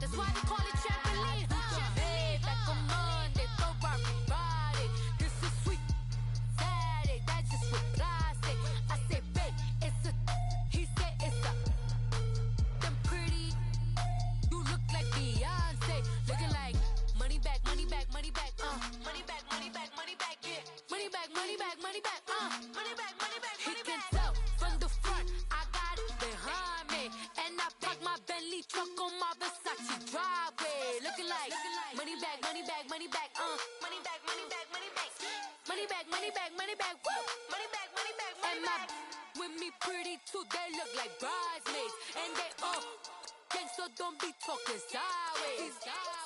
That's why they call it trampoline. Hey, back on Monday, throw rock Friday. This is sweet Saturday, that's just what I say. I say, babe, it's a, he said it's a. Them pretty, you look like Beyonce. Looking like money back, money back, money back, money back, money back, money back, yeah. Money back, money back, money back, money back, money back, money back. He can tell from the front, I got it behind me. And I park my Bentley truck on my Versace driveway. Looking like money back, money back, money back, money back, money back, money back. Money back, money back, money back, woo. Money back, money back, money back. With me pretty too, they look like bridesmaids. And they all gang, so don't be talking sideways.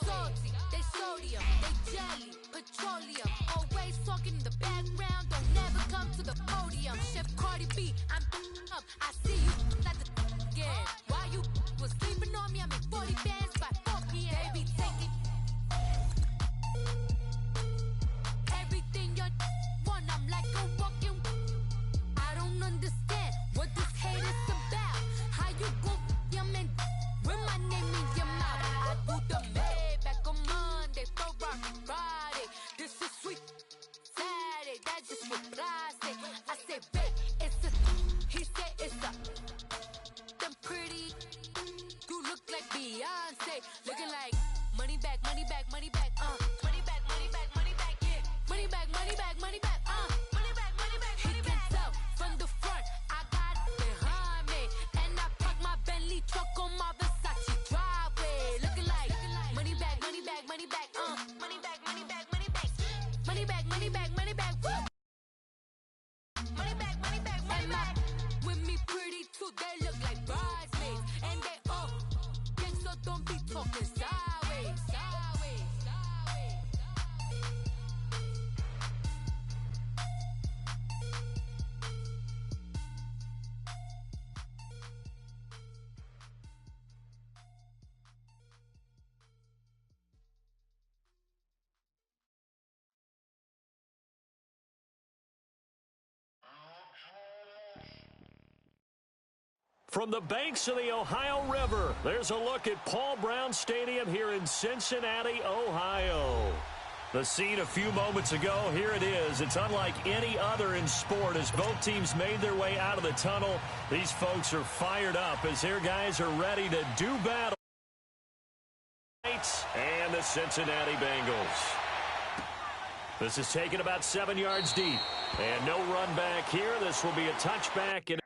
Salty, they sodium, they jelly, petroleum. Always talking in the background, don't never come to the podium. Chef Cardi B, I'm up, I see you at the again. While you was sleeping on me, I make 40 bands by 4 p.m. Baby, take it. Everything you want, I'm like a walking. I don't understand what this hate is about. How you go your man with my name in your mouth? I do the Maybach on Monday, throw rock Friday. This is sweet Saturday, that's just what I say. I say, babe, it's a, he said it's a. Them pretty, you look like Beyonce. Looking like money back, money back, money back, money back, money back, money back, yeah. Money back, money back, money back, money back, money back, money back. He can tell from the front, I got it behind me. And I park my Bentley truck on my Versace driveway. Looking like money back, money back, money back, money back, money back, money back. Money back, money back, money back, woo. Money back, money back, money back. With me pretty too, they look like bridesmaids. And they all gang, so don't be talking sideways. Sideways, sideways. From the banks of the Ohio River, there's a look at Paul Brown Stadium here in Cincinnati, Ohio. The scene a few moments ago, here it is. It's unlike any other in sport as both teams made their way out of the tunnel. These folks are fired up as their guys are ready to do battle. And the Cincinnati Bengals. This is taken about 7 yards deep. And no run back here. This will be a touchback. And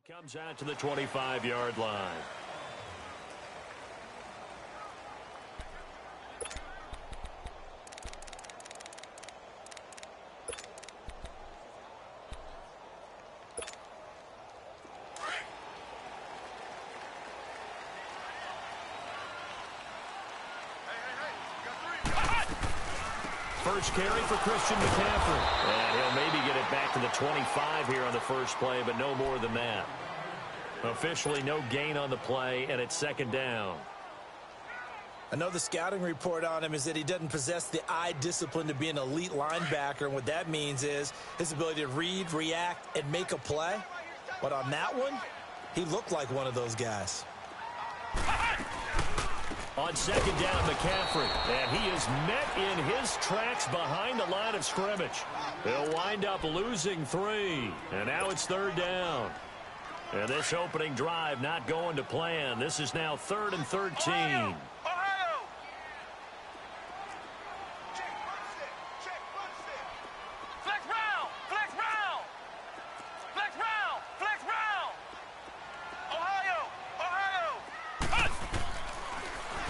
it comes out to the 25-yard line. First carry for Christian McCaffrey. And he'll maybe get it back to the 25 here on the first play, but no more than that. Officially no gain on the play, and it's second down. I know the scouting report on him is that he doesn't possess the eye discipline to be an elite linebacker, and what that means is his ability to read, react, and make a play. But on that one, he looked like one of those guys. On second down, McCaffrey, and he is met in his tracks behind the line of scrimmage. They'll wind up losing 3, and now it's third down. And this opening drive not going to plan. This is now 3rd and 13. Ohio! Flex round! Flex round! Flex round! Flex round! Ohio!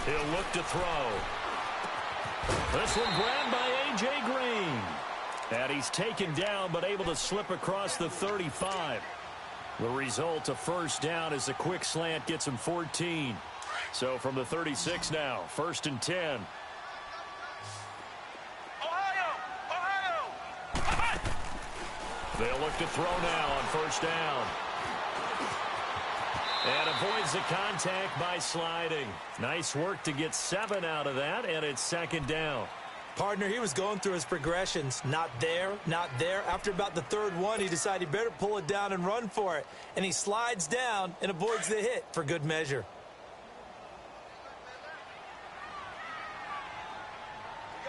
He'll look to throw. This one grabbed by A.J. Green. And he's taken down but able to slip across the 35. The result, a first down as the quick slant gets him 14. So from the 36 now, 1st and 10. Ohio! They'll look to throw now on 1st down. And avoids the contact by sliding. Nice work to get 7 out of that, and it's 2nd down. Partner, he was going through his progressions. Not there, not there. After about the 3rd one, he decided he better pull it down and run for it. And he slides down and avoids the hit for good measure. We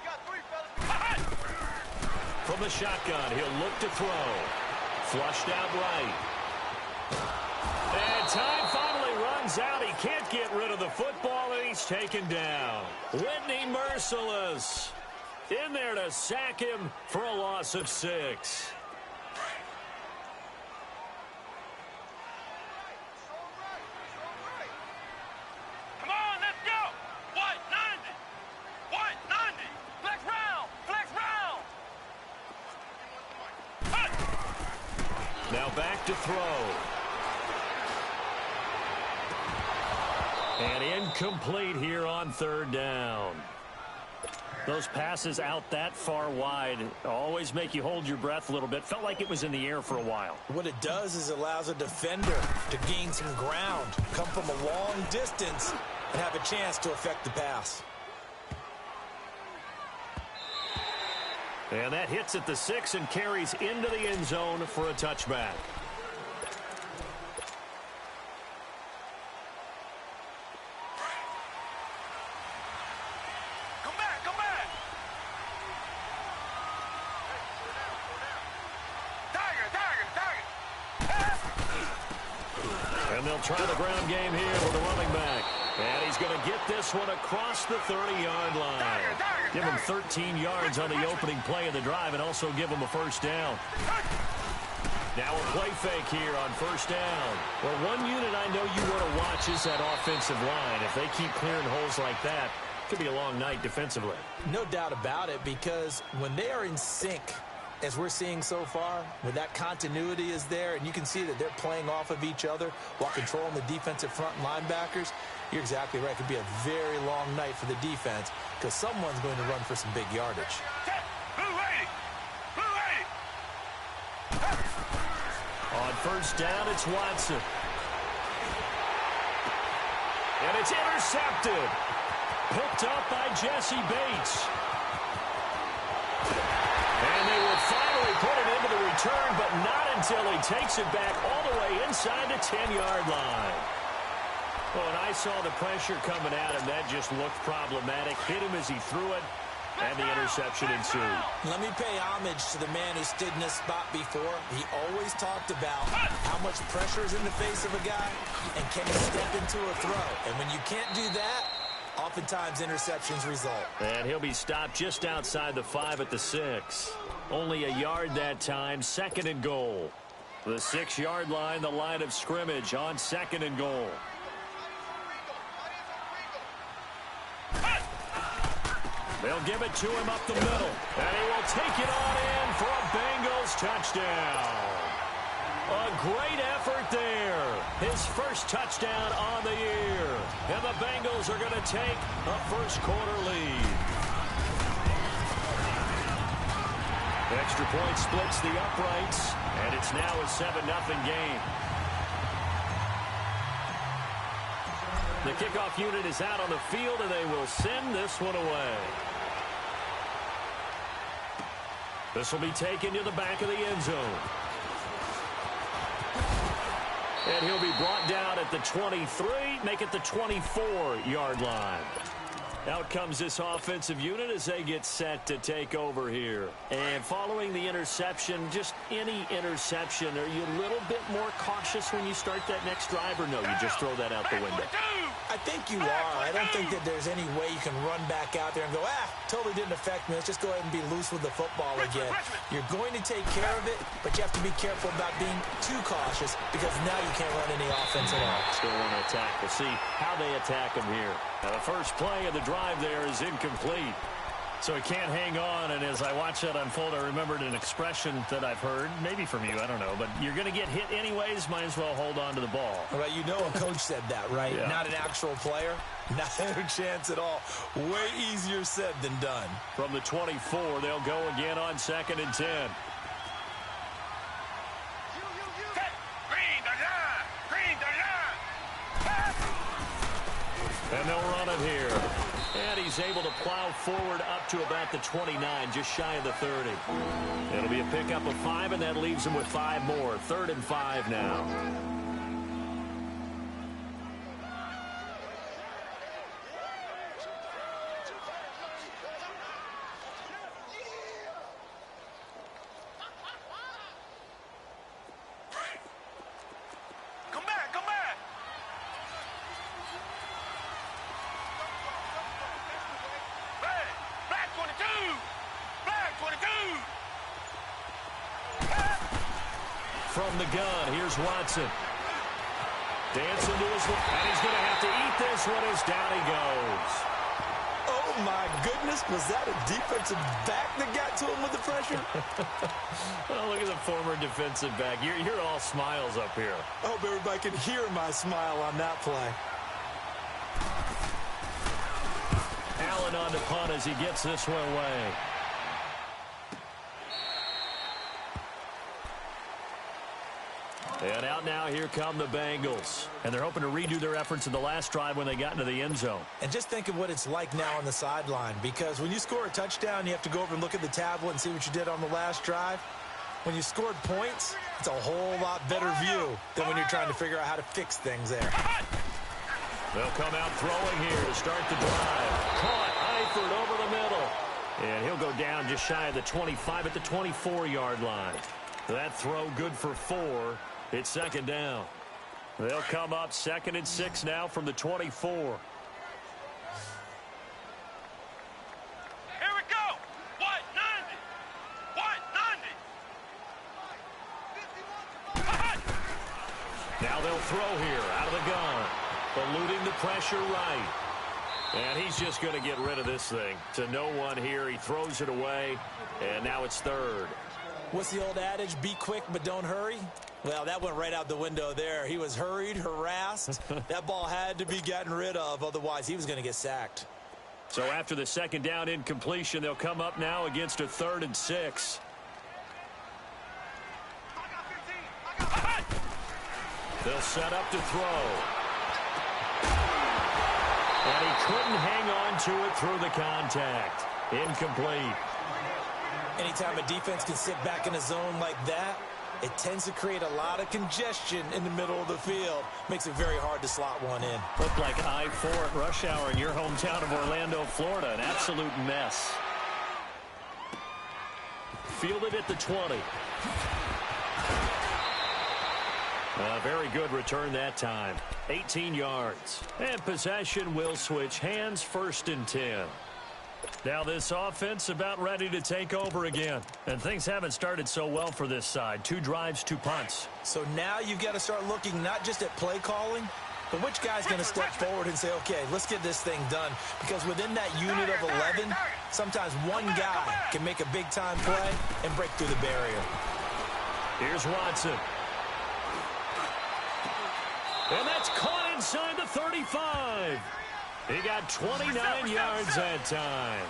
got three, fellas. From the shotgun, he'll look to throw. Flushed out right. And time finally runs out. He can't get rid of the football, and he's taken down. Whitney Merciless in there to sack him for a loss of 6. Come on, let's go! White 90! White 90! Flex round! Flex round! Now back to throw. And incomplete here on 3rd down. Those passes out that far wide always make you hold your breath a little bit. Felt like it was in the air for a while. What it does is it allows a defender to gain some ground, come from a long distance, and have a chance to affect the pass. And that hits at the 6 and carries into the end zone for a touchback. Come back! Tiger! And they'll try the ground game here with the running back. And he's going to get this one across the 30-yard line. Give him 13 yards on the opening play of the drive and also give him a 1st down. Now a play fake here on 1st down. Well, one unit I know you want to watch is that offensive line. If they keep clearing holes like that, it could be a long night defensively. No doubt about it, because when they are in sync, as we're seeing so far, when that continuity is there, and you can see that they're playing off of each other while controlling the defensive front linebackers, you're exactly right. It could be a very long night for the defense because someone's going to run for some big yardage. On 1st down, it's Watson. And it's intercepted. Picked up by Jesse Bates. And they will finally put it into the return, but not until he takes it back all the way inside the 10-yard line. Oh, and I saw the pressure coming at him. That just looked problematic. Hit him as he threw it, and the interception ensued. Let me pay homage to the man who stood in this spot before. He always talked about how much pressure is in the face of a guy, and can he step into a throw. And when you can't do that, oftentimes interceptions result. And he'll be stopped just outside the 5 at the 6. Only a yard that time, 2nd and goal. The 6-yard line, the line of scrimmage on 2nd and goal. They'll give it to him up the middle. And he will take it on in for a Bengals touchdown. A great effort there. His first touchdown on the year. And the Bengals are going to take a first-quarter lead. The extra point splits the uprights, and it's now a 7-0 game. The kickoff unit is out on the field, and they will send this one away. This will be taken to the back of the end zone. And he'll be brought down at the 23, make it the 24-yard line. Out comes this offensive unit as they get set to take over here. And following the interception, just any interception, are you a little bit more cautious when you start that next drive, or no, you just throw that out the window? I think you are. I don't think that there's any way you can run back out there and go, totally didn't affect me. Let's just go ahead and be loose with the football again. You're going to take care of it, but you have to be careful about being too cautious because now you can't run any offense at all. Still want to attack. We'll see how they attack them here. Now, the first play of the drive there is incomplete. So he can't hang on, and as I watch that unfold, I remembered an expression that I've heard, maybe from you, I don't know, but you're going to get hit anyways, might as well hold on to the ball. Well, you know a coach said that, right? Yeah. Not an actual player. Not a chance at all. Way easier said than done. From the 24, they'll go again on 2nd and 10. And they'll run it here. And he's able to plow forward up to about the 29, just shy of the 30. It'll be a pickup of 5, and that leaves him with 5 more. 3rd and 5 now. From the gun, here's Watson. Dancing to his left, and he's going to have to eat this one as down he goes. Oh, my goodness. Was that a defensive back that got to him with the pressure? Oh, look at the former defensive back. You're all smiles up here. I hope everybody can hear my smile on that play. Allen on the punt as he gets this one away. And out now, here come the Bengals. And they're hoping to redo their efforts in the last drive when they got into the end zone. And just think of what it's like now on the sideline. Because when you score a touchdown, you have to go over and look at the tablet and see what you did on the last drive. When you scored points, it's a whole lot better view than when you're trying to figure out how to fix things there. They'll come out throwing here to start the drive. Caught Eifert over the middle. And he'll go down just shy of the 25 at the 24-yard line. That throw good for 4. It's 2nd down. They'll come up 2nd and 6 now from the 24. Here we go. What? 90. What? 90. Now they'll throw here out of the gun. Eluding the pressure right. And he's just going to get rid of this thing. To no one here. He throws it away. And now it's 3rd. What's the old adage? Be quick, but don't hurry. Well, that went right out the window there. He was hurried, harassed. That ball had to be gotten rid of. Otherwise, he was going to get sacked. So after the 2nd down incompletion, they'll come up now against a 3rd and 6. They'll set up to throw. And he couldn't hang on to it through the contact. Incomplete. Anytime a defense can sit back in a zone like that, it tends to create a lot of congestion in the middle of the field. Makes it very hard to slot one in. Looked like I-4 at rush hour in your hometown of Orlando, Florida. An absolute mess. Fielded at the 20. Very good return that time. 18 yards. And possession will switch hands, 1st and 10. Now this offense about ready to take over again. And things haven't started so well for this side. 2 drives, 2 punts. So now you've got to start looking not just at play calling, but which guy's going to step forward and say, okay, let's get this thing done. Because within that unit of 11, sometimes one guy can make a big-time play and break through the barrier. Here's Watson. And that's caught inside the 35. He got 29 yards that time.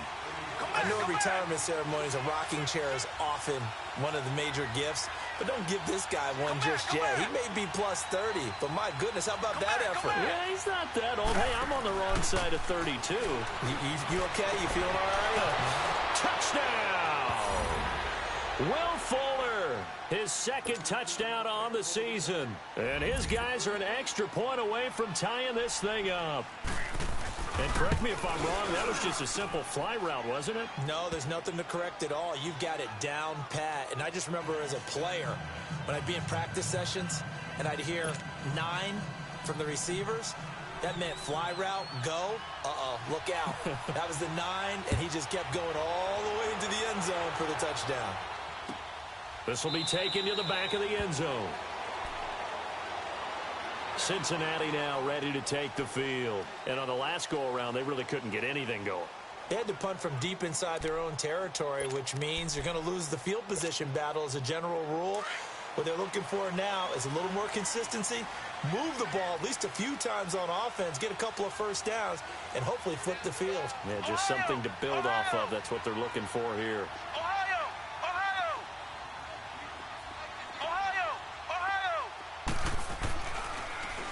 I know retirement ceremonies, a rocking chair is often one of the major gifts, but don't give this guy one just yet. He may be plus 30, but my goodness, how about that effort? Yeah, he's not that old. Hey, I'm on the wrong side of 32. You okay? You feeling all right? Touchdown! Will Fuller, his 2nd touchdown on the season. And his guys are an extra point away from tying this thing up. And correct me if I'm wrong, that was just a simple fly route, wasn't it? No, there's nothing to correct at all. You've got it down pat. And I just remember as a player, when I'd be in practice sessions and I'd hear 9 from the receivers, that meant fly route, go, look out. That was the 9, and he just kept going all the way into the end zone for the touchdown. This will be taken to the back of the end zone. Cincinnati now ready to take the field. And on the last go-around, they really couldn't get anything going. They had to punt from deep inside their own territory, which means you're going to lose the field position battle as a general rule. What they're looking for now is a little more consistency, move the ball at least a few times on offense, get a couple of first downs, and hopefully flip the field. Yeah, just something to build off of. That's what they're looking for here.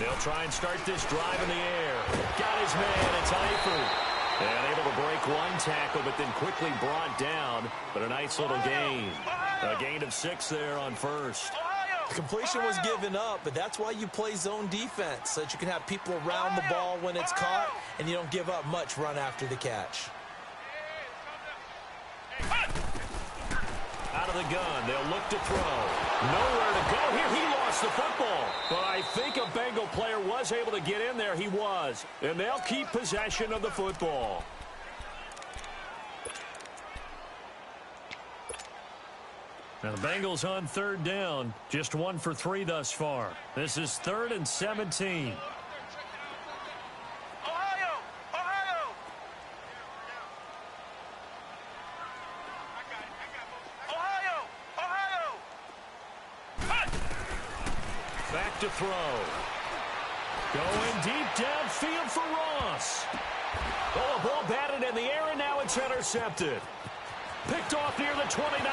They'll try and start this drive in the air. Got his man. It's Eifert. And able to break one tackle, but then quickly brought down. But a nice little gain. A gain of 6 there on first. The completion was given up, but that's why you play zone defense, so that you can have people around the ball when it's caught, and you don't give up much run after the catch. Out of the gun, they'll look to throw. Nowhere to go here. He lost the football. But I think a Bengal player was able to get in there. He was. And they'll keep possession of the football. Now the Bengals on 3rd down. Just 1 for 3 thus far. This is 3rd and 17. Back to throw. Going deep downfield for Ross. Oh, a ball batted in the air, and now it's intercepted. Picked off near the 29.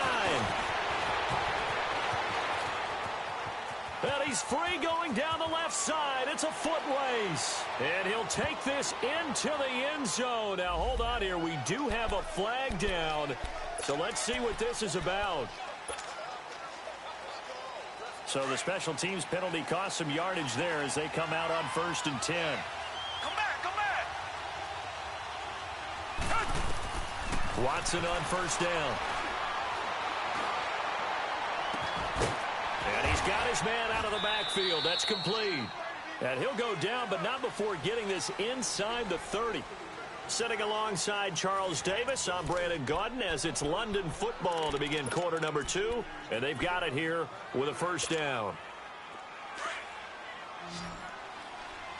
And he's free going down the left side. It's a foot race. And he'll take this into the end zone. Now, hold on here. We do have a flag down. So let's see what this is about. So the special teams penalty cost some yardage there as they come out on 1st and 10. Come back! Watson on 1st down. And he's got his man out of the backfield. That's complete. And he'll go down, but not before getting this inside the 30. Sitting alongside Charles Davis, I'm Brandon Gaudin as it's London football to begin quarter number 2. And they've got it here with a 1st down.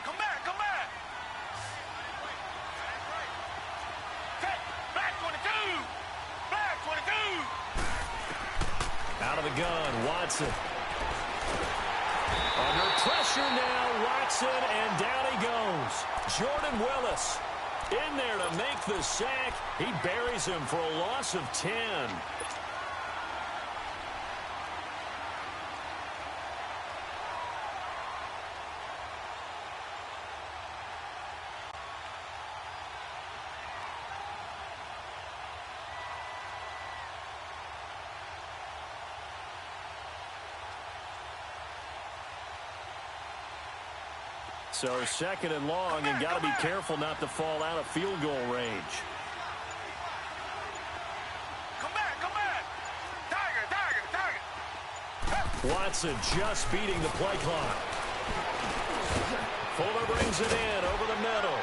Come back! Black 22! Black 22! Out of the gun, Watson. Under pressure now, Watson, and down he goes. Jordan Willis in there to make the sack. He buries him for a loss of 10. So 2nd and long, and got to be careful not to fall out of field goal range. Come back! Tiger! Watson just beating the play clock. Fuller brings it in over the middle.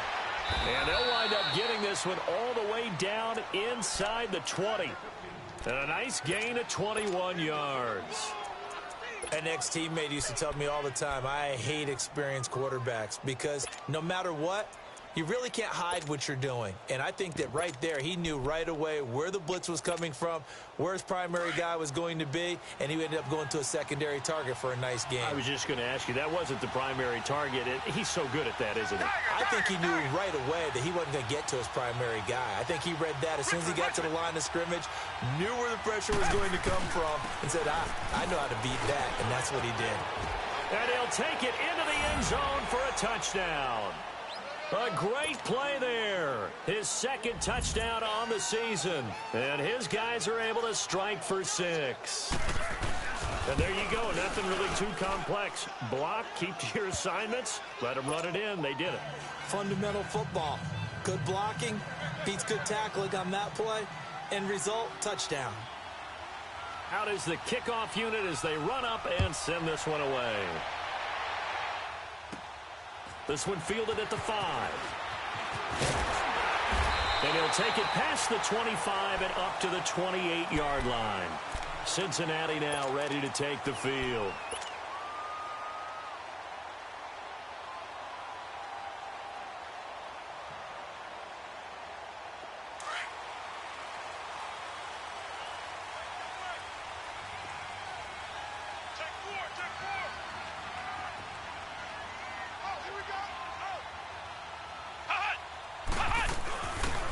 And they'll wind up getting this one all the way down inside the 20. And a nice gain of 21 yards. An ex-teammate used to tell me all the time, I hate experienced quarterbacks because no matter what, you really can't hide what you're doing. And I think that right there, he knew right away where the blitz was coming from, where his primary guy was going to be, and he ended up going to a secondary target for a nice game. I was just going to ask you, that wasn't the primary target. He's so good at that, isn't he? I think he knew right away that he wasn't going to get to his primary guy. I think he read that as soon as he got to the line of scrimmage, knew where the pressure was going to come from, and said, I know how to beat that, and that's what he did. And he'll take it into the end zone for a touchdown. A great play there. His 2nd touchdown on the season. And his guys are able to strike for 6. And there you go. Nothing really too complex. Block, keep to your assignments, let them run it in. They did it. Fundamental football. Good blocking, beats good tackling on that play. End result, touchdown. Out is the kickoff unit as they run up and send this one away. This one fielded at the 5. And he'll take it past the 25 and up to the 28-yard line. Cincinnati now ready to take the field.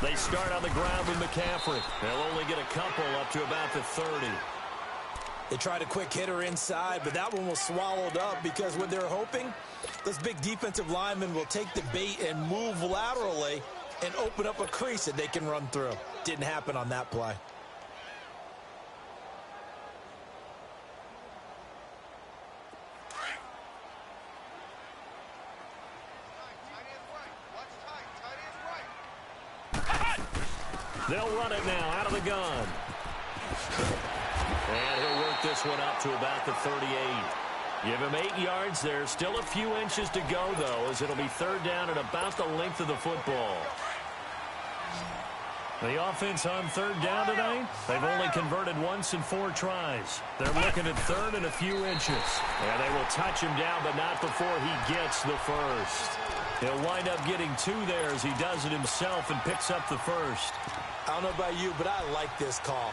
They start on the ground with McCaffrey. They'll only get a couple up to about the 30. They tried a quick hitter inside, but that one was swallowed up because what they're hoping, those big defensive linemen will take the bait and move laterally and open up a crease that they can run through. Didn't happen on that play. They'll run it now out of the gun. And he'll work this one up to about the 38. Give him 8 yards there. Still a few inches to go, though, as it'll be third down at about the length of the football. The offense on third down tonight, they've only converted once in 4 tries. They're looking at third and a few inches. And they will touch him down, but not before he gets the first. He'll wind up getting 2 there as he does it himself and picks up the first. I don't know about you, but I like this call.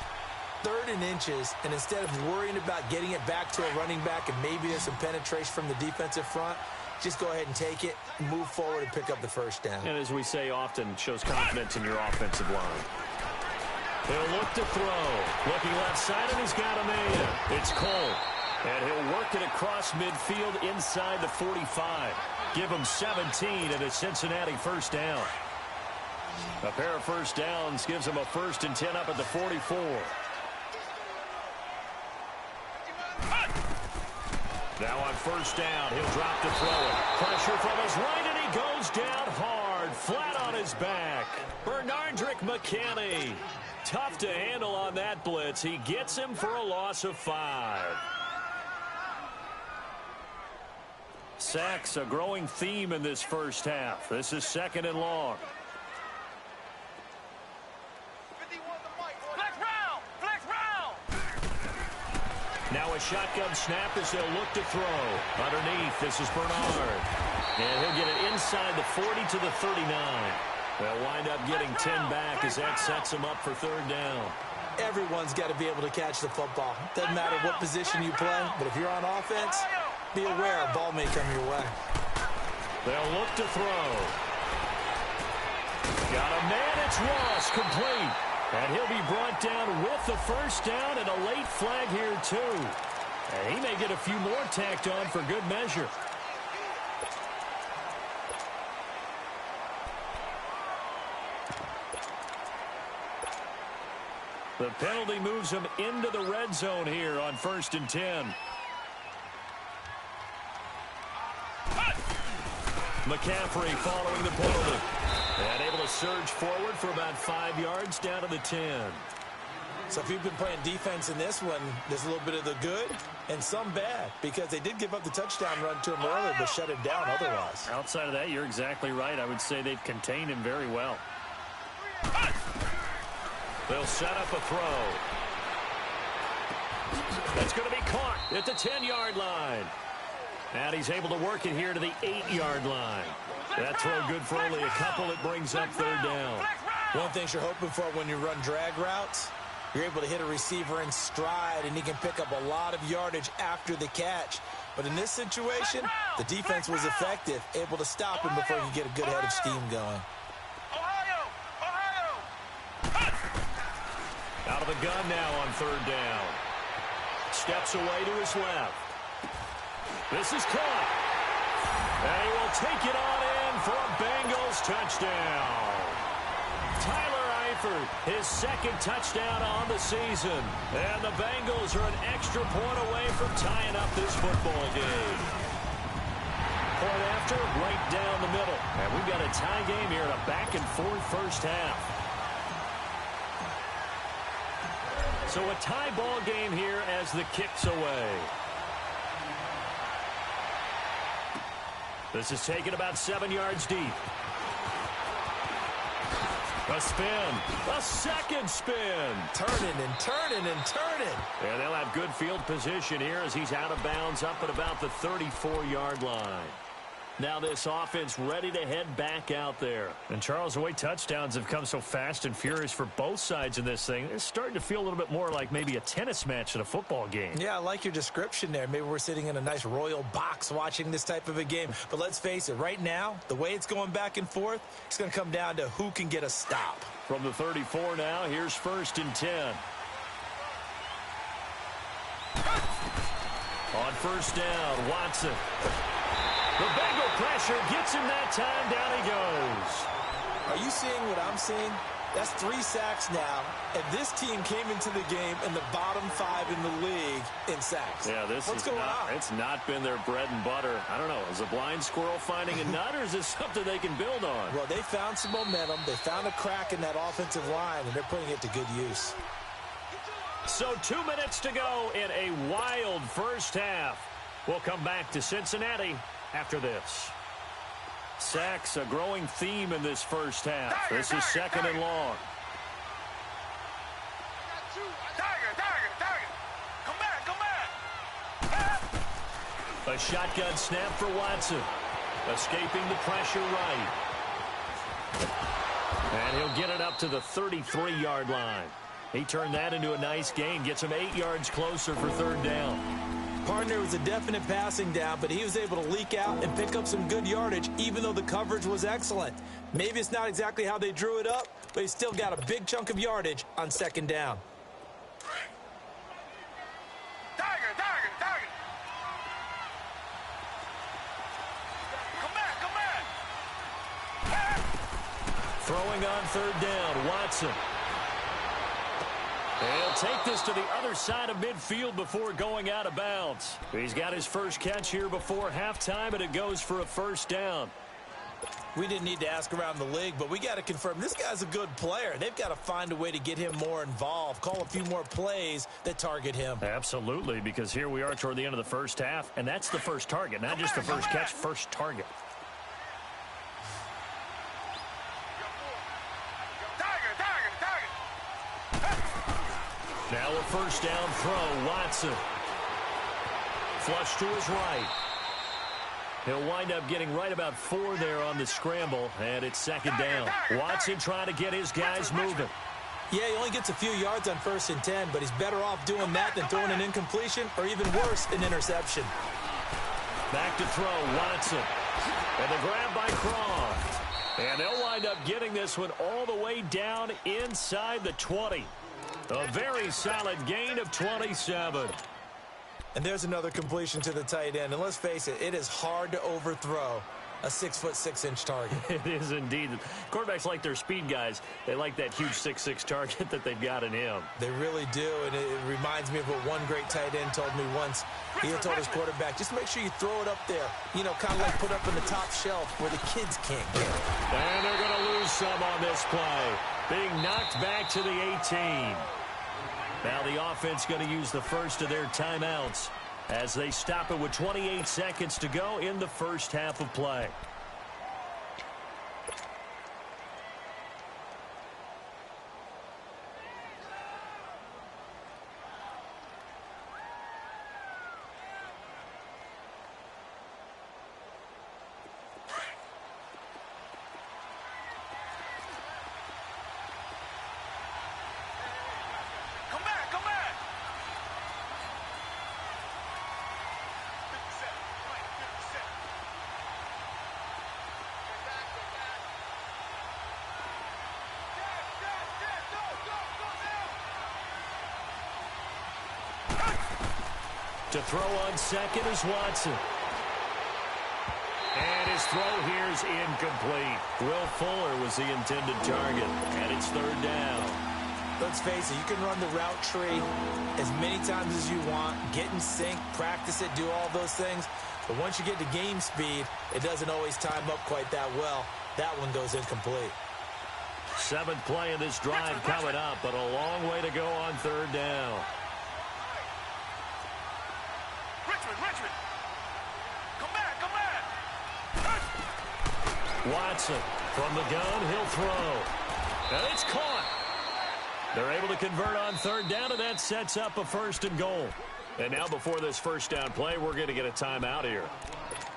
Third and inches, and instead of worrying about getting it back to a running back and maybe there's some penetration from the defensive front, just go ahead and take it, move forward, and pick up the first down. And as we say often, shows confidence in your offensive line. He'll look to throw. Looking left side, and he's got a man. It's Cole. And he'll work it across midfield inside the 45. Give him 17 and a Cincinnati first down. A pair of first downs gives him a 1st and 10 up at the 44. Now on first down, he'll drop to throw it. Pressure from his right, and he goes down hard, flat on his back. Bernardrick McKinney. Tough to handle on that blitz. He gets him for a loss of 5. Sacks, a growing theme in this first half. This is 2nd and long. Now a shotgun snap as they'll look to throw. Underneath, this is Bernard. And he'll get it inside the 40 to the 39. They'll wind up getting 10 back as that sets him up for third down. Everyone's got to be able to catch the football. Doesn't matter what position you play, but if you're on offense, be aware a ball may come your way. They'll look to throw. Got a man, it's Ross, complete. And he'll be brought down with the first down and a late flag here, too. And he may get a few more tacked on for good measure. The penalty moves him into the red zone here on 1st and 10. McCaffrey following the penalty. And able to surge forward for about 5 yards down to the 10. So if you've been playing defense in this one, there's a little bit of the good and some bad, because they did give up the touchdown run to him earlier, but shut him down otherwise. Outside of that, you're exactly right. I would say they've contained him very well. They'll set up a throw. That's going to be caught at the 10-yard line. And he's able to work it here to the 8-yard line. That throw good for only a couple. It brings up third down. One thing you're hoping for when you run drag routes, you're able to hit a receiver in stride, and he can pick up a lot of yardage after the catch. But in this situation, the defense was effective, able to stop him before he could get a good head of steam going. Out of the gun now on third down. Steps away to his left. This is caught. And he will take it on in for a Bengals touchdown. Tyler Eifert, his 2nd touchdown on the season. And the Bengals are an extra point away from tying up this football game. Point after, right down the middle. And we've got a tie game here in a back-and-forth first half. So a tie ball game here as the kick's away. This is taken about 7 yards deep. A spin. A second spin. Turning and turning and turning. And they'll have good field position here as he's out of bounds up at about the 34-yard line. Now this offense ready to head back out there. And Charles, the way touchdowns have come so fast and furious for both sides in this thing, it's starting to feel a little bit more like maybe a tennis match in a football game. Yeah, I like your description there. Maybe we're sitting in a nice royal box watching this type of a game. But let's face it, right now, the way it's going back and forth, it's going to come down to who can get a stop. From the 34 now, here's 1st and 10. On 1st down, Watson. The Bengal pressure gets him that time. Down he goes. Are you seeing what I'm seeing? That's 3 sacks now, and this team came into the game in the bottom 5 in the league in sacks. Yeah, What's going on? It's not been their bread and butter. I don't know. Is a blind squirrel finding a nut, or is this something they can build on? Well, they found some momentum. They found a crack in that offensive line, and they're putting it to good use. So 2 minutes to go in a wild first half. We'll come back to Cincinnati after this. Sacks, a growing theme in this first half. This is 2nd and long. Tiger. Come back. A shotgun snap for Watson. Escaping the pressure right. And he'll get it up to the 33-yard line. He turned that into a nice gain. Gets him 8 yards closer for 3rd down. Partner was a definite passing down, but he was able to leak out and pick up some good yardage, even though the coverage was excellent. Maybe it's not exactly how they drew it up, but he still got a big chunk of yardage on 2nd down. Tiger. Come back. Throwing on 3rd down, Watson. He'll take this to the other side of midfield before going out of bounds. He's got his first catch here before halftime, and it goes for a 1st down. We didn't need to ask around the league, but we got to confirm this guy's a good player. They've got to find a way to get him more involved, call a few more plays that target him. Absolutely, because here we are toward the end of the first half, and that's the first target, not just the first catch, first target. Now a 1st down throw, Watson. Flush to his right. He'll wind up getting right about 4 there on the scramble, and it's 2nd down. Watson trying to get his guys moving. Yeah, he only gets a few yards on 1st and 10, but he's better off doing that than throwing an incompletion or even worse, an interception. Back to throw, Watson. And the grab by Croft. And they'll wind up getting this one all the way down inside the 20. A very solid gain of 27. And there's another completion to the tight end. And let's face it, it is hard to overthrow a 6'6" target. It is indeed. Quarterbacks like their speed guys. They like that huge 6'6" target that they've got in him. They really do, and it reminds me of what one great tight end told me once. He had told his quarterback, just make sure you throw it up there, you know, kind of like put up in the top shelf where the kids can't get it. And they're going to lose some on this play. Being knocked back to the 18. Now the offense going to use the first of their timeouts as they stop it with 28 seconds to go in the first half of play. To throw on 2nd is Watson. And his throw here is incomplete. Will Fuller was the intended target, and it's 3rd down. Let's face it, you can run the route tree as many times as you want, get in sync, practice it, do all those things. But once you get to game speed, it doesn't always time up quite that well. That one goes incomplete. 7th play of this drive coming up, but a long way to go on 3rd down. Richmond. Come back. Watson from the gun, he'll throw. And it's caught. They're able to convert on 3rd down, and that sets up a 1st and goal. And now before this 1st down play, we're going to get a timeout here,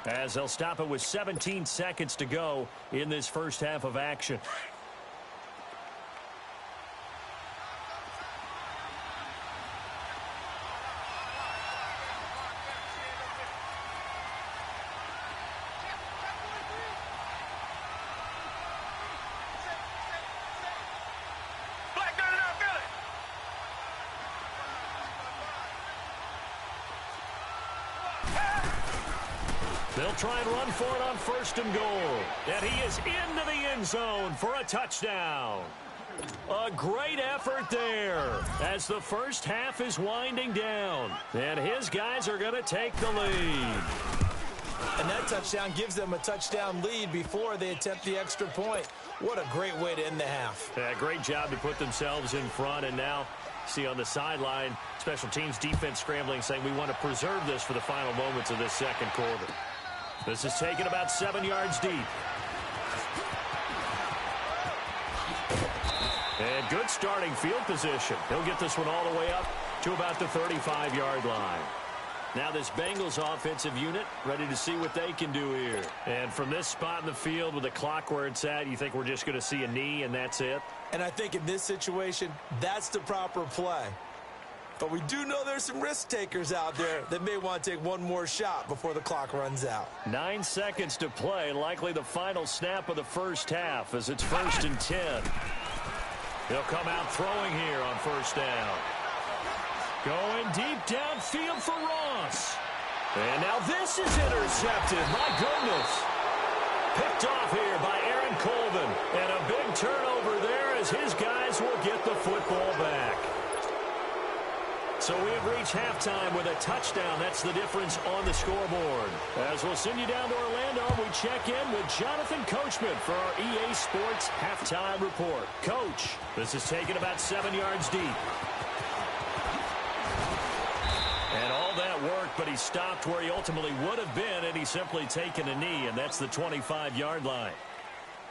as they'll stop it with 17 seconds to go in this first half of action. They'll try and run for it on 1st and goal. And he is into the end zone for a touchdown. A great effort there as the first half is winding down. And his guys are going to take the lead. And that touchdown gives them a touchdown lead before they attempt the extra point. What a great way to end the half. Yeah, great job to put themselves in front. And now, see on the sideline, special teams defense scrambling, saying we want to preserve this for the final moments of this 2nd quarter. This is taken about 7 yards deep. And good starting field position. He'll get this one all the way up to about the 35-yard line. Now this Bengals offensive unit ready to see what they can do here. And from this spot in the field with the clock where it's at, you think we're just going to see a knee and that's it? And I think in this situation, that's the proper play. But we do know there's some risk takers out there that may want to take one more shot before the clock runs out. 9 seconds to play, likely the final snap of the first half as it's 1st and 10. He'll come out throwing here on 1st down. Going deep downfield for Ross. And now this is intercepted. My goodness. Picked off here by Aaron Colvin. And a big turnover there as his guys will get the football back. So we've reached halftime with a touchdown. That's the difference on the scoreboard. As we'll send you down to Orlando, we check in with Jonathan Coachman for our EA Sports Halftime Report. Coach, this is taken about 7 yards deep. And all that worked, but he stopped where he ultimately would have been, and he's simply taken a knee, and that's the 25-yard line.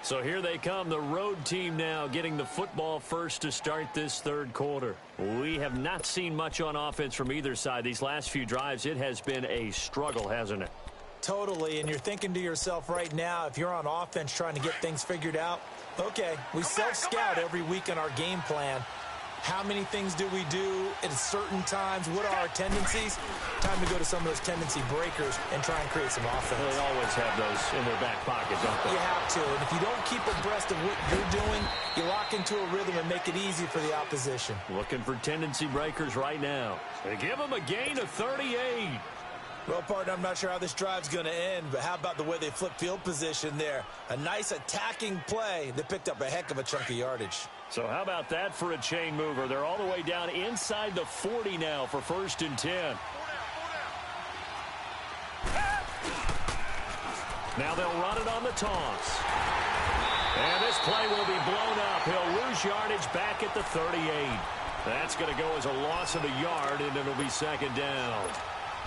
So here they come, the road team now getting the football first to start this 3rd quarter. We have not seen much on offense from either side. These last few drives, it has been a struggle, hasn't it? Totally, and you're thinking to yourself right now, if you're on offense trying to get things figured out, okay, we self-scout every week in our game plan. How many things do we do at certain times? What are our tendencies? Time to go to some of those tendency breakers and try and create some offense. They always have those in their back pocket, don't they? You have to. And if you don't keep abreast of what you're doing, you lock into a rhythm and make it easy for the opposition. Looking for tendency breakers right now. They give them a gain of 38. Well, partner, I'm not sure how this drive's going to end, but how about the way they flip field position there? A nice attacking play that picked up a heck of a chunk of yardage. So how about that for a chain mover? They're all the way down inside the 40 now for 1st and 10. Now they'll run it on the toss. And this play will be blown up. He'll lose yardage back at the 38. That's going to go as a loss of a yard, and it'll be 2nd down.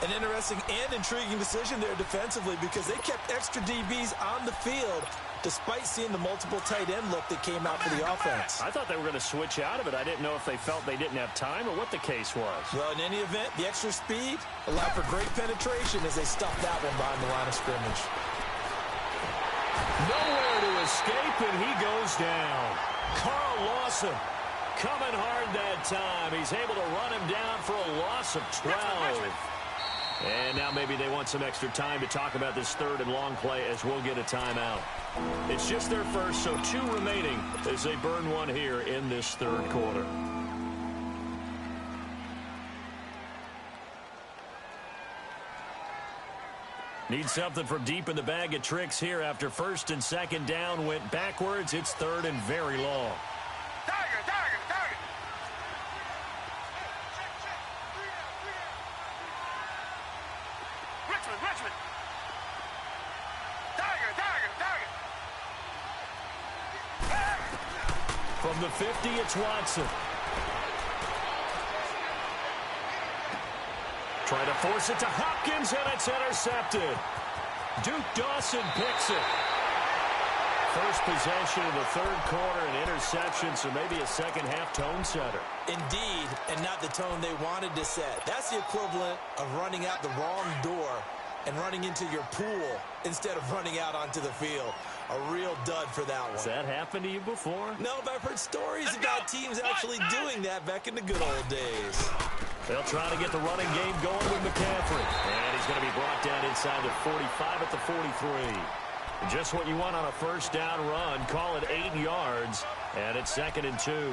An interesting and intriguing decision there defensively because they kept extra DBs on the field despite seeing the multiple tight end look that came out for the offense. I thought they were going to switch out of it. I didn't know if they felt they didn't have time or what the case was. Well, in any event, the extra speed allowed for great penetration as they stuffed that one behind the line of scrimmage. Nowhere to escape, and he goes down. Carl Lawson coming hard that time. He's able to run him down for a loss of 12. And now maybe they want some extra time to talk about this 3rd and long play as we'll get a timeout. It's just their first, so 2 remaining as they burn one here in this 3rd quarter. Need something from deep in the bag of tricks here after 1st and 2nd down went backwards. It's 3rd and very long. Tiger. Richmond. Tiger. From the 50, it's Watson. Trying to force it to Hopkins, and it's intercepted. Duke Dawson picks it. First possession of the third quarter, an interception, so maybe a second-half tone setter. Indeed, and not the tone they wanted to set. That's the equivalent of running out the wrong door and running into your pool instead of running out onto the field. A real dud for that one. Has that happened to you before? No, but I've heard stories about teams actually doing that back in the good old days. They'll try to get the running game going with McCaffrey. And he's going to be brought down inside the 45 at the 43. Just what you want on a first down run. Call it 8 yards, and it's 2nd and 2.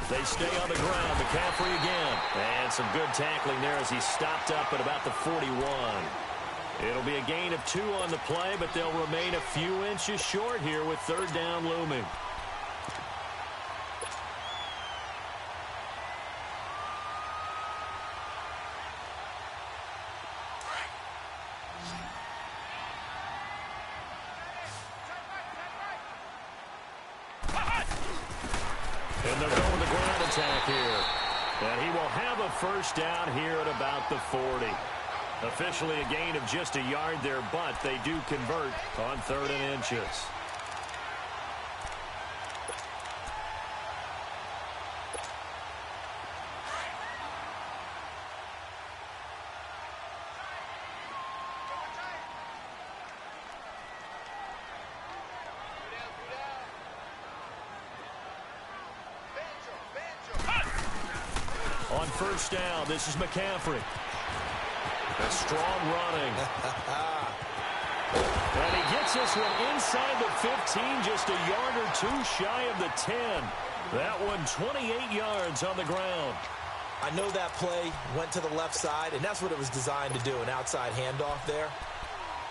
They stay on the ground. McCaffrey again. And some good tackling there as he stopped up at about the 41. It'll be a gain of 2 on the play, but they'll remain a few inches short here with 3rd down looming. And they're going with the ground attack here. And he will have a first down here at about the 40. Officially a gain of just a yard there, but they do convert on 3rd and inches. On first down, this is McCaffrey. A strong running. And he gets this one inside the 15, just a yard or 2 shy of the 10. That one 28 yards on the ground. I know that play went to the left side, and that's what it was designed to do, an outside handoff there.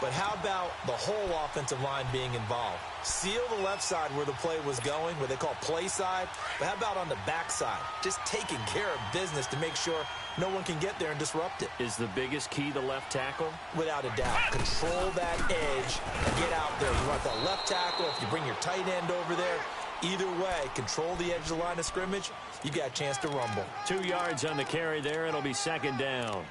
But how about the whole offensive line being involved? Seal the left side where the play was going, what they call play side. But how about on the back side? Just taking care of business to make sure no one can get there and disrupt it. Is the biggest key the left tackle? Without a doubt. Control that edge and get out there. You want the left tackle, if you bring your tight end over there, either way, control the edge of the line of scrimmage, you got a chance to rumble. 2 yards on the carry there. It'll be 2nd down.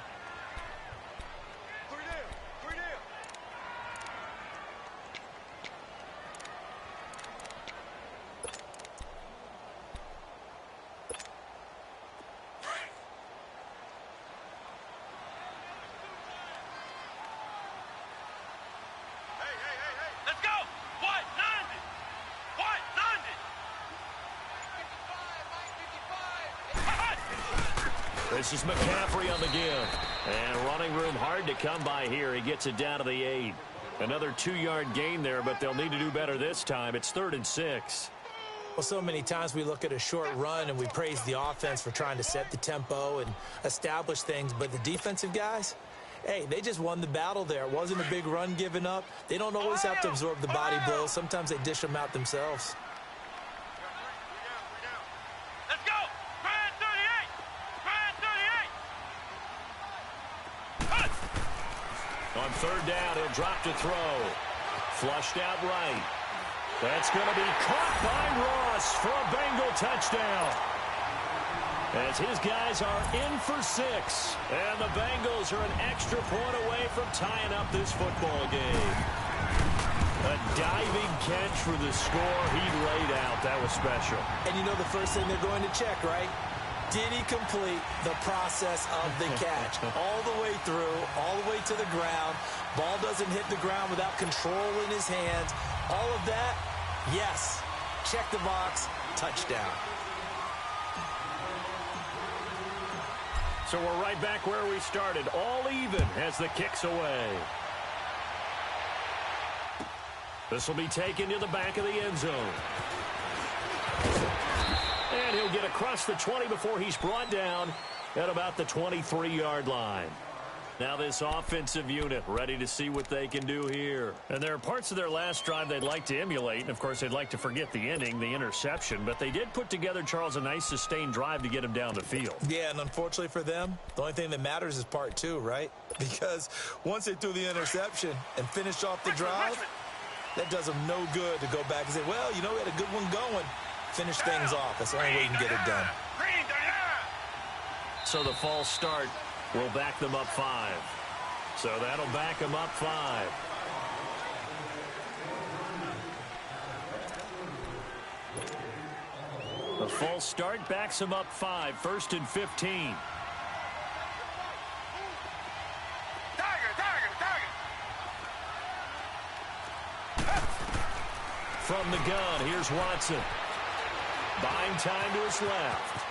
This is McCaffrey on the give. And running room hard to come by here. He gets it down to the 8. Another 2-yard gain there, but they'll need to do better this time. It's 3rd and 6. Well, so many times we look at a short run and we praise the offense for trying to set the tempo and establish things. But the defensive guys, hey, they just won the battle there. It wasn't a big run given up. They don't always have to absorb the body blows. Sometimes they dish them out themselves. On 3rd down, he'll drop to throw. Flushed out right. That's going to be caught by Ross for a Bengal touchdown. As his guys are in for 6. And the Bengals are an extra point away from tying up this football game. A diving catch for the score he laid out. That was special. And you know the first thing they're going to check, right? Did he complete the process of the catch? All the way through, all the way to the ground. Ball doesn't hit the ground without control in his hands. All of that, yes. Check the box, touchdown. So we're right back where we started. All even as the kick's away. This will be taken to the back of the end zone. And he'll get across the 20 before he's brought down at about the 23-yard line. Now this offensive unit ready to see what they can do here. And there are parts of their last drive they'd like to emulate. And, of course, they'd like to forget the inning, the interception. But they did put together, Charles, a nice sustained drive to get him down the field. Yeah, and unfortunately for them, the only thing that matters is part two, right? Because once they threw the interception and finished off the drive, that does them no good to go back and say, well, you know, we had a good one going. Finish things off. That's the only way you can get it done. So the false start will back them up 5. So that'll back them up 5. The false start backs them up 5. 1st and 15. From the gun, here's Watson. Buying time to his left.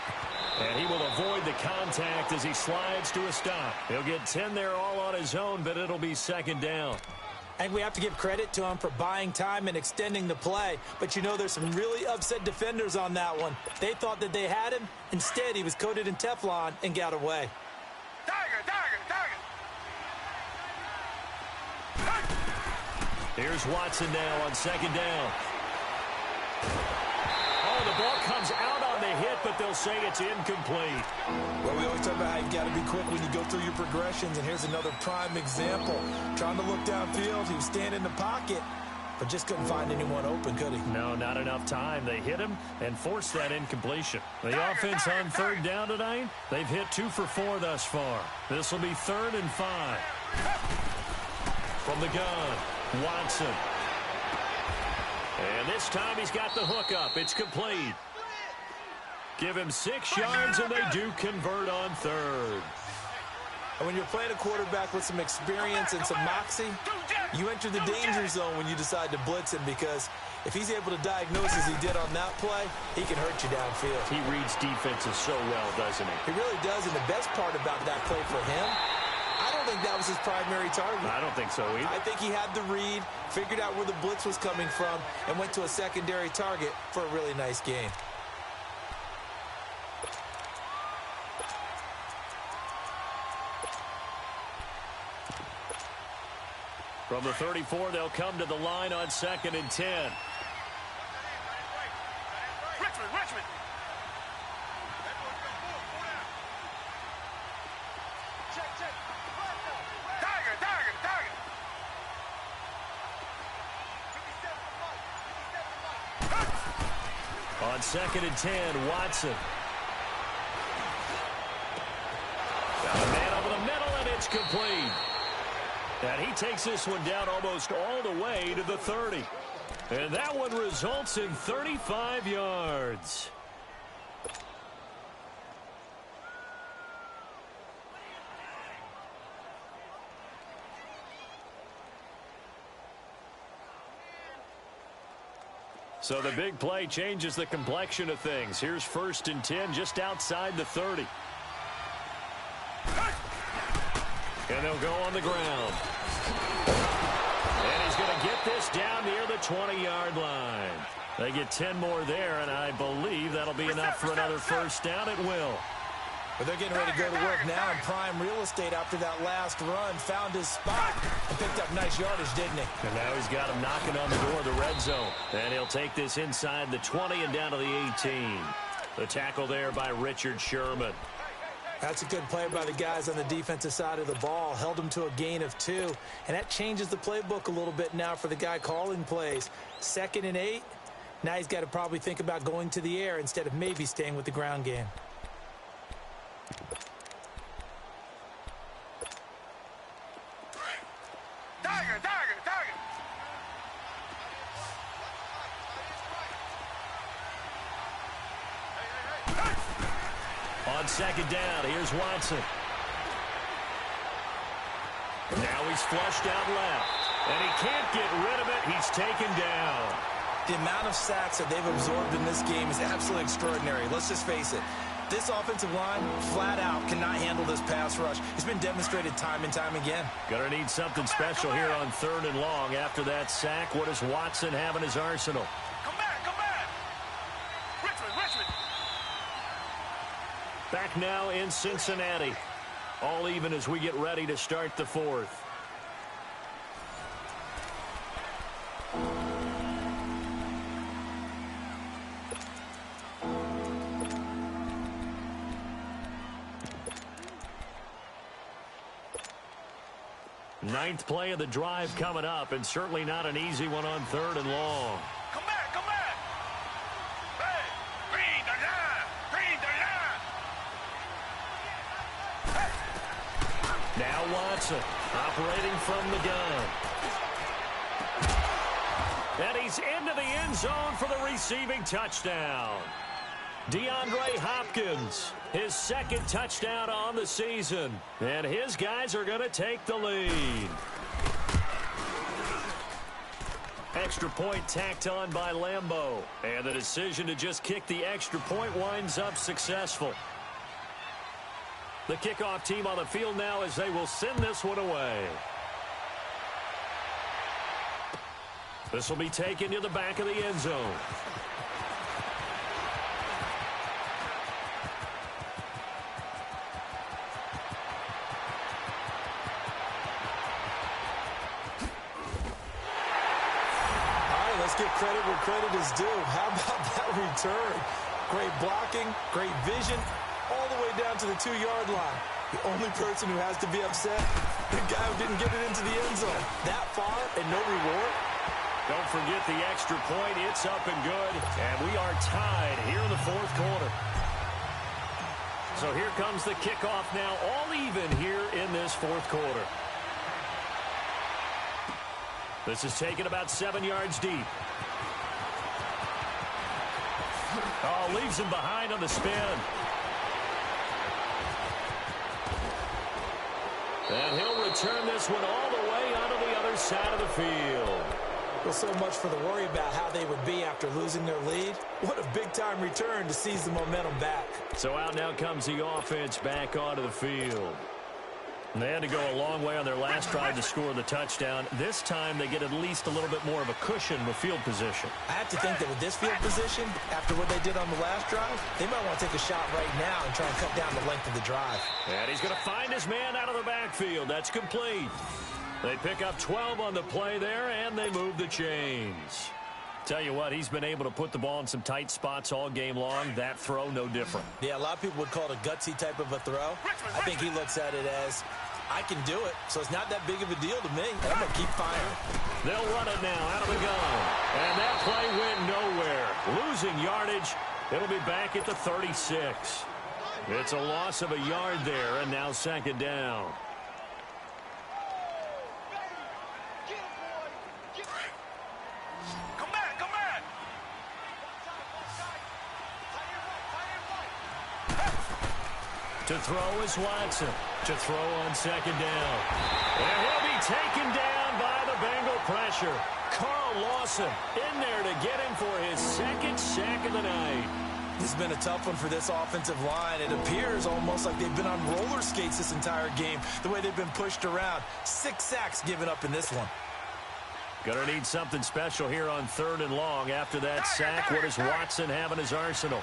And he will avoid the contact as he slides to a stop. He'll get 10 there all on his own, but it'll be 2nd down. And we have to give credit to him for buying time and extending the play. But, you know, there's some really upset defenders on that one. They thought that they had him. Instead, he was coated in Teflon and got away. Here's Watson now on 2nd down. Oh, the ball comes out on the hit, but they'll say it's incomplete. Well, we always talk about how you've got to be quick when you go through your progressions, and here's another prime example. Trying to look downfield, he was standing in the pocket, but just couldn't find anyone open, could he? No, not enough time. They hit him and forced that incompletion. The offense on 3rd down tonight, they've hit 2 for 4 thus far. This will be 3rd and 5. From the gun, Watson. And this time he's got the hook up. It's complete. Give him 6 yards, and they do convert on 3rd. And when you're playing a quarterback with some experience and some moxie, you enter the danger zone when you decide to blitz him, because if he's able to diagnose as he did on that play, he can hurt you downfield. He reads defenses so well, doesn't he? He really does, and the best part about that play for him, I don't think that was his primary target. I don't think so either. I think he had the read, figured out where the blitz was coming from, and went to a secondary target for a really nice game. From the 34, they'll come to the line on 2nd and 10. Richmond. Check. Tiger. On 2nd and 10, Watson. Got a man over the middle, and it's complete. And he takes this one down almost all the way to the 30. And that one results in 35 yards. So the big play changes the complexion of things. Here's 1st and 10 just outside the 30. And they'll go on the ground. And he's going to get this down near the 20-yard line. They get 10 more there, and I believe that'll be enough for another 1st down. It will. But they're getting ready to go to work now in prime real estate after that last run. Found his spot and picked up nice yardage, didn't he? And now he's got him knocking on the door of the red zone. And he'll take this inside the 20 and down to the 18. The tackle there by Richard Sherman. That's a good play by the guys on the defensive side of the ball. Held them to a gain of 2. And that changes the playbook a little bit now for the guy calling plays. 2nd and 8. Now he's got to probably think about going to the air instead of maybe staying with the ground game. Tiger. On 2nd down, here's Watson. Now he's flushed out left. And he can't get rid of it. He's taken down. The amount of sacks that they've absorbed in this game is absolutely extraordinary. Let's just face it. This offensive line, flat out, cannot handle this pass rush. It's been demonstrated time and time again. Gonna need something special here on 3rd and long. After that sack, what does Watson have in his arsenal? Come back. Richmond. Back now in Cincinnati. All even as we get ready to start the fourth. Ninth play of the drive coming up, and certainly not an easy one on 3rd and long. Come back, come back. Hey, read the line, read the line. Hey. Now Watson operating from the gun. And he's into the end zone for the receiving touchdown. DeAndre Hopkins, his 2nd touchdown on the season. And his guys are going to take the lead. Extra point tacked on by Lambeau. And the decision to just kick the extra point winds up successful. The kickoff team on the field now as they will send this one away. This will be taken to the back of the end zone. Let's give credit where credit is due. How about that return? Great blocking, great vision, all the way down to the 2-yard line. The only person who has to be upset, the guy who didn't get it into the end zone. That far and no reward. Don't forget the extra point. It's up and good. And we are tied here in the 4th quarter. So here comes the kickoff now, all even here in this 4th quarter. This is taken about 7 yards deep. Oh, leaves him behind on the spin. And he'll return this one all the way onto the other side of the field. Well, so much for the worry about how they would be after losing their lead. What a big-time return to seize the momentum back. So out now comes the offense back onto the field. And they had to go a long way on their last drive to score the touchdown. This time they get at least a little bit more of a cushion with field position. I have to think that with this field position, after what they did on the last drive, they might want to take a shot right now and try and cut down the length of the drive. And he's going to find his man out of the backfield. That's complete. They pick up 12 on the play there, and they move the chains. Tell you what, he's been able to put the ball in some tight spots all game long. That throw, no different. Yeah, a lot of people would call it a gutsy type of a throw. I think he looks at it as, I can do it, so it's not that big of a deal to me, and I'm going to keep firing. They'll run it now out of the gun. And that play went nowhere. Losing yardage. It'll be back at the 36. It's a loss of a yard there, and now 2nd down. Come back, come back. To throw is Watson. To throw on 2nd down. And he'll be taken down by the Bengal pressure. Carl Lawson in there to get him for his 2nd sack of the night. This has been a tough one for this offensive line. It appears almost like they've been on roller skates this entire game, the way they've been pushed around. 6 sacks given up in this one. Gonna need something special here on 3rd and long. After that sack, what does Watson have in his arsenal?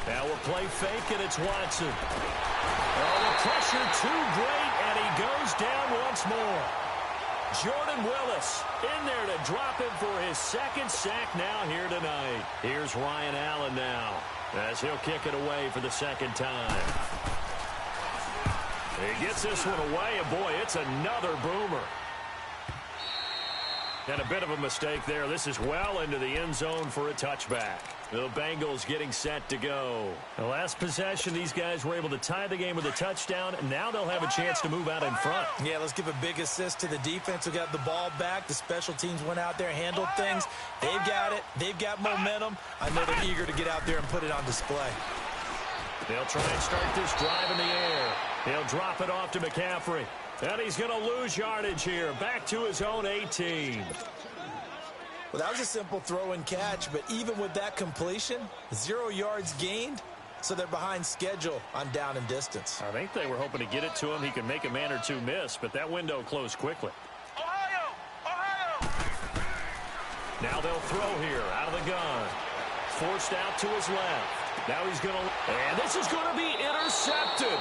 Now we'll play fake, and it's Watson. Oh, the pressure too great, and he goes down once more. Jordan Willis in there to drop him for his 2nd sack now here tonight. Here's Ryan Allen now as he'll kick it away for the 2nd time. He gets this one away, and boy, it's another boomer. And a bit of a mistake there. This is well into the end zone for a touchback. The Bengals getting set to go. The last possession, these guys were able to tie the game with a touchdown, and now they'll have a chance to move out in front. Yeah, let's give a big assist to the defense who got the ball back. The special teams went out there, handled things. They've got it. They've got momentum. I know they're eager to get out there and put it on display. They'll try and start this drive in the air. He'll drop it off to McCaffrey. And he's going to lose yardage here. Back to his own 18. Well, that was a simple throw and catch, but even with that completion, 0 yards gained, so they're behind schedule on down and distance. I think they were hoping to get it to him. He can make a man or two miss, but that window closed quickly. Ohio! Ohio! Now they'll throw here out of the gun. Forced out to his left. Now he's going to... And this is going to be intercepted.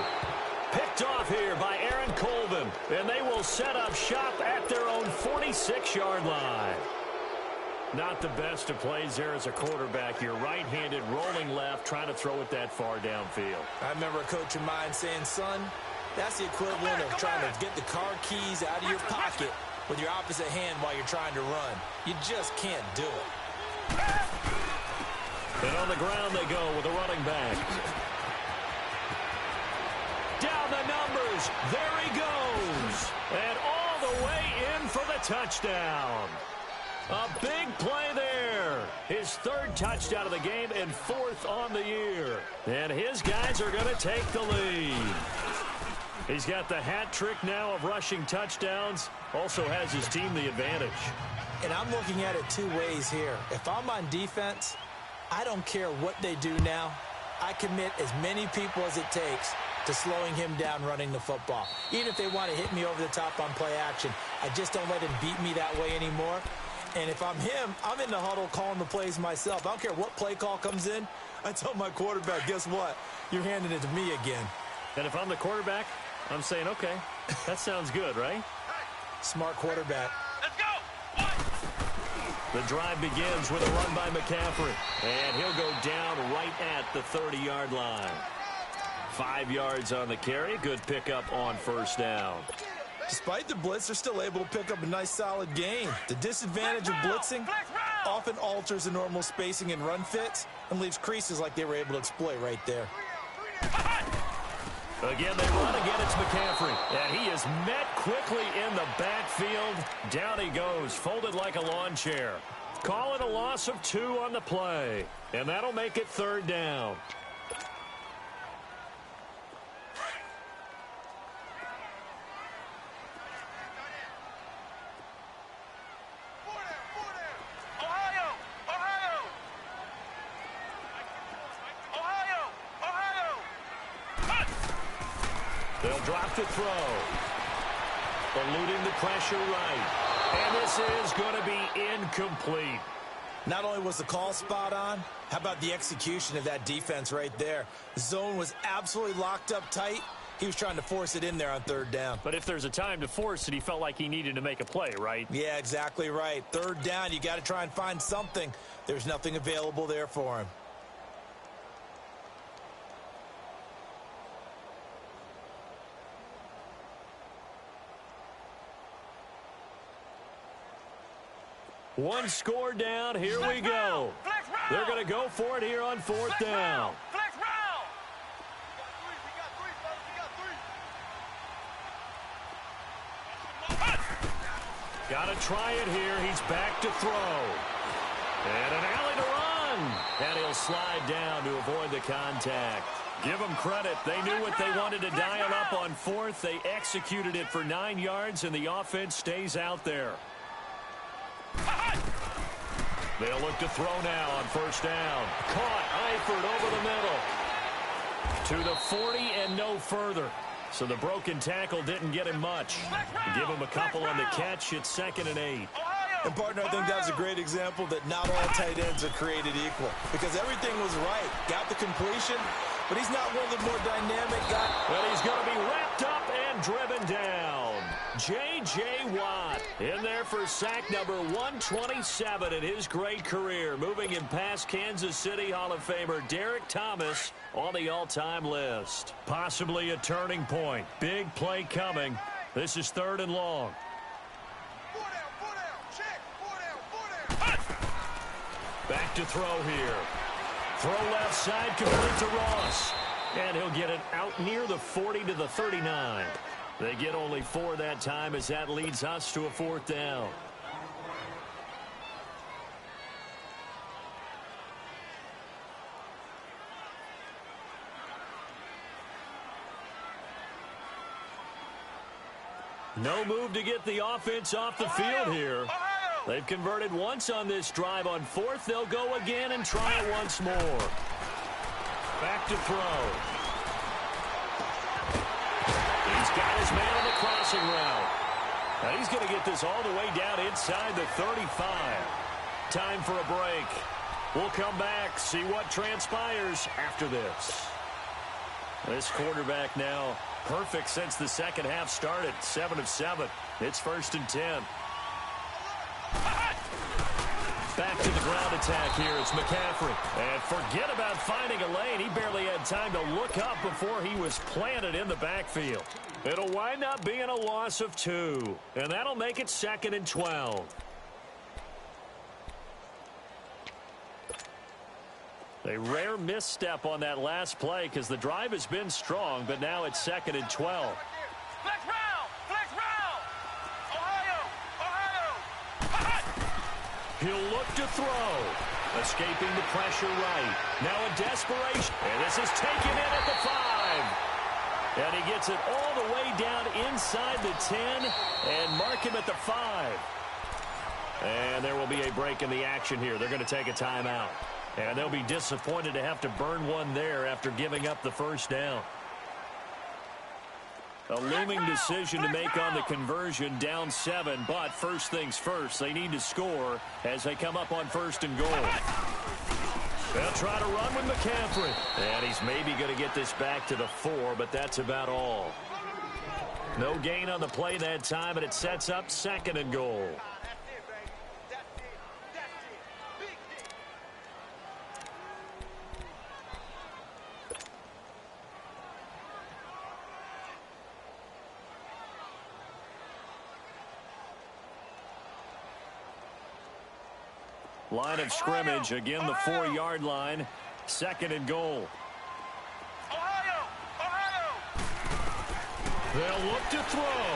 Picked off here by Aaron Colvin. And they will set up shop at their own 46-yard line. Not the best of plays there as a quarterback. You're right-handed, rolling left, trying to throw it that far downfield. I remember a coach of mine saying, son, that's the equivalent of trying to get the car keys out of your pocket with your opposite hand while you're trying to run. You just can't do it. And on the ground they go with a running back. Down the numbers. There he goes. And all the way in for the touchdown. A big play there. His third touchdown of the game and fourth on the year. And his guys are going to take the lead. He's got the hat trick now of rushing touchdowns. Also has his team the advantage. And I'm looking at it two ways here. If I'm on defense, I don't care what they do now. I commit as many people as it takes to slowing him down running the football. Even if they want to hit me over the top on play action, I just don't let him beat me that way anymore. And if I'm him, I'm in the huddle calling the plays myself. I don't care what play call comes in. I tell my quarterback, guess what? You're handing it to me again. And if I'm the quarterback, I'm saying, okay, that sounds good, right? Smart quarterback. Let's go! One. The drive begins with a run by McCaffrey. And he'll go down right at the 30-yard line. 5 yards on the carry. Good pickup on first down. Despite the blitz, they're still able to pick up a nice, solid gain. The disadvantage of blitzing often alters the normal spacing and run fits and leaves creases like they were able to exploit right there. Again, they run again. It's McCaffrey. And he is met quickly in the backfield. Down he goes, folded like a lawn chair. Call it a loss of 2 on the play. And that'll make it third down. They'll drop the throw. Eluding the pressure right. And this is going to be incomplete. Not only was the call spot on, how about the execution of that defense right there? The zone was absolutely locked up tight. He was trying to force it in there on third down. But if there's a time to force it, he felt like he needed to make a play, right? Yeah, exactly right. Third down, you got to try and find something. There's nothing available there for him. One score down. Here we go. They're going to go for it here on fourth down. Flex round. Got to try it here. He's back to throw. And an alley to run. And he'll slide down to avoid the contact. Give them credit. They knew what they wanted to dial up on fourth. They executed it for 9 yards, and the offense stays out there. They'll look to throw now on first down. Caught Eifert over the middle. To the 40 and no further. So the broken tackle didn't get him much. Give him a couple on the catch. It's 2nd and 8. And, partner, I think that was a great example that not all tight ends are created equal. Because everything was right. Got the completion, but he's not one of the more dynamic guys. Well, he's going to be wrapped up and driven down. J.J. Watt in there for sack number 127 in his great career. Moving him past Kansas City Hall of Famer Derek Thomas on the all-time list. Possibly a turning point. Big play coming. This is 3rd and long. Back to throw here. Throw left side, complete to Ross. And he'll get it out near the 40 to the 39. They get only 4 that time as that leads us to a 4th down. No move to get the offense off the field here. They've converted once on this drive on 4th. They'll go again and try it once more. Back to throw. He's got his man on the crossing route. Now he's going to get this all the way down inside the 35. Time for a break. We'll come back, see what transpires after this. This quarterback now perfect since the second half started. 7 of 7. It's 1st and 10. Back to the ground attack here. It's McCaffrey. And forget about finding a lane. He barely had time to look up before he was planted in the backfield. It'll wind up being a loss of 2. And that'll make it 2nd and 12. A rare misstep on that last play because the drive has been strong, but now it's 2nd and 12. Flex round! Flex round! Ohio! He'll look to throw. Escaping the pressure right. Now a desperation. And this is taken in at the 5. And he gets it all the way down inside the 10 and mark him at the 5. And there will be a break in the action here. They're going to take a timeout. And they'll be disappointed to have to burn one there after giving up the first down. A looming decision to make on the conversion, down 7, but first things first, they need to score as they come up on 1st and goal. They'll try to run with McCaffrey. And he's maybe going to get this back to the 4, but that's about all. No gain on the play that time, and it sets up 2nd and goal. Line of scrimmage, again the 4-yard line. 2nd and goal. Ohio! They'll look to throw.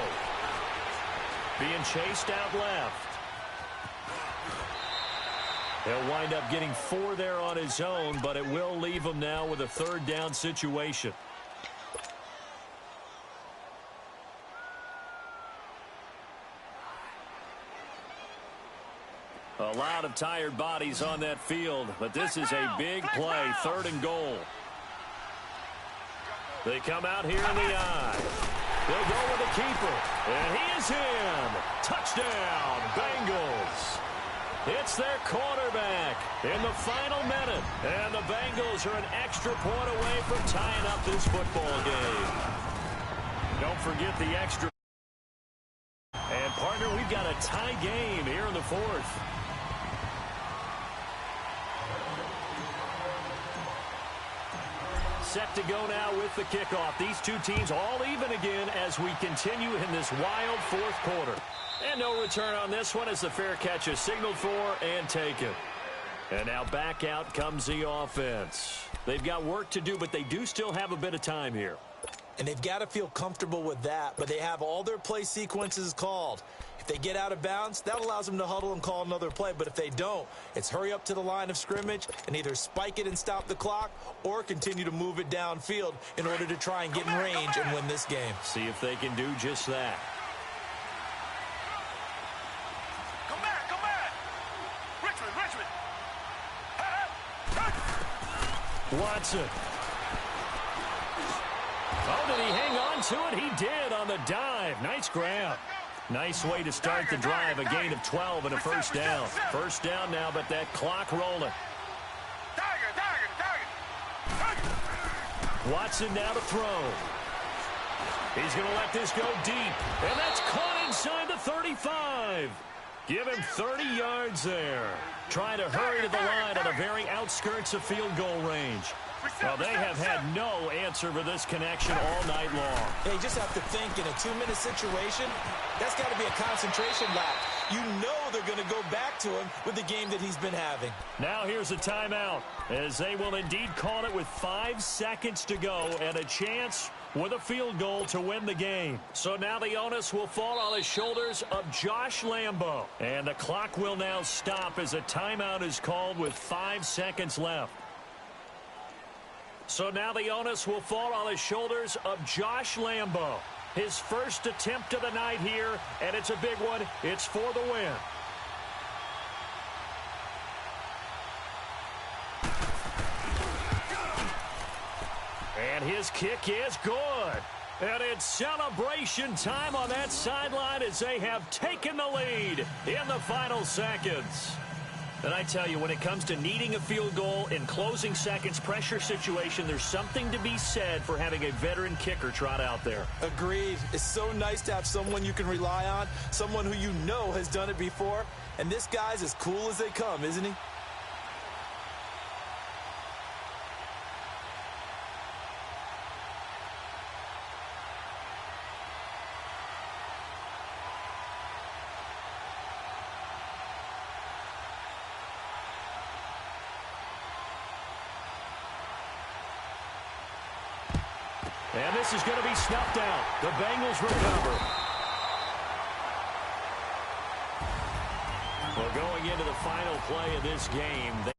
Being chased out left. He'll wind up getting 4 there on his own, but it will leave him now with a 3rd down situation. A lot of tired bodies on that field, but this is a big play, 3rd and goal. They come out here in the eye. They'll go with the keeper, and he is in. Touchdown, Bengals. It's their quarterback in the final minute, and the Bengals are an extra point away from tying up this football game. Don't forget the extra. And, partner, we've got a tie game here in the 4th. Set to go now with the kickoff. These two teams all even again as we continue in this wild 4th quarter. And no return on this one as the fair catch is signaled for and taken. And now back out comes the offense. They've got work to do, but they do still have a bit of time here. And they've got to feel comfortable with that, but they have all their play sequences called. If they get out of bounds, that allows them to huddle and call another play. But if they don't, it's hurry up to the line of scrimmage and either spike it and stop the clock or continue to move it downfield in order to try and get in range and win this game. See if they can do just that. Come back! Richmond! Watson. Oh, did he hang on to it? He did on the dive. Nice grab. Nice way to start the drive. A gain of 12 and a 1st down. 1st down now, but that clock rolling. Watson now to throw. He's going to let this go deep. And that's caught inside the 35. Give him 30 yards there. Trying to hurry to the line on the very outskirts of field goal range. Well, they have had no answer for this connection all night long. They just have to think in a 2-minute situation, that's got to be a concentration lap. You know they're going to go back to him with the game that he's been having. Now here's a timeout as they will indeed call it with 5 seconds to go and a chance with a field goal to win the game. So now the onus will fall on the shoulders of Josh Lambo. And the clock will now stop as a timeout is called with 5 seconds left. So now the onus will fall on the shoulders of Josh Lambo. His first attempt of the night here, and it's a big one. It's for the win. And his kick is good. And it's celebration time on that sideline as they have taken the lead in the final seconds. And I tell you, when it comes to needing a field goal in closing seconds pressure situation, there's something to be said for having a veteran kicker trot out there. Agreed. It's so nice to have someone you can rely on, someone who you know has done it before. And this guy's as cool as they come, isn't he? And this is going to be snuffed out. The Bengals recover. Well, going into the final play of this game,